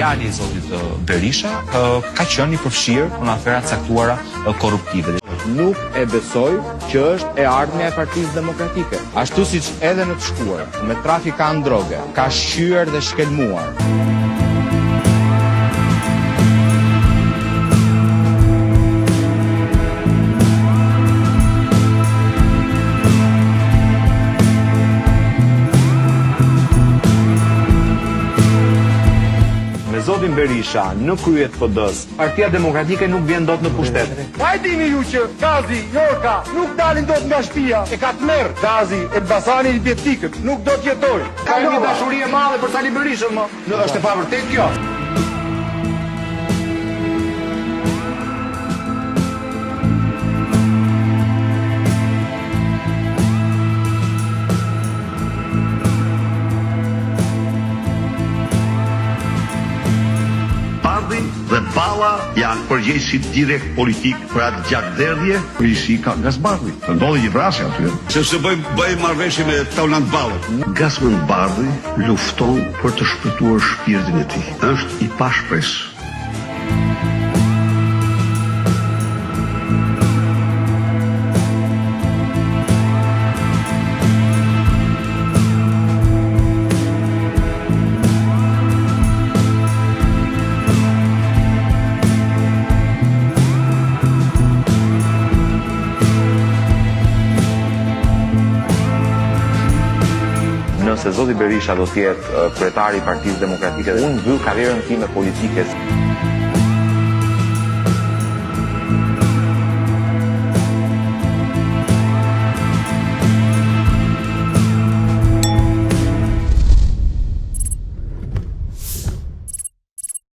djali I zotit Berisha ka qenë I përfshirë në afera të caktuara korruptive. Nuk e besoj që është e ardhmja e Partisë Demokratike. Ashtu siç edhe në të shkuar, me trafikant droge, ka shqyer dhe shkelmuar. Zotin Berisha në krye të PD-s, Partia Demokratike nuk vjen dot në pushtet. A e dini ju që Gazi, Jorka nuk dalin dot nga shtëpia, e ka të merr Gazi, Elbasani I Bjetikët, nuk do të jetoj. Ka një dashuri e madhe për Sali Berishën, më. Është e pavërtet kjo. Dhe Balla janë përgjegjësit direkt politik për atë gjakderdhje, përgjegjësi ka Gazbardhi. Ndodhi një vrasje aty. Sepse bëj marrëveshje me Taunant Ballën. Gazbardhi lufton për të shpëtuar shpirtin e tij. Është I pashpresë. Nëse zoti Berisha do të jetë kryetari I Partisë Demokratike, unë mbyll karrierën time politike.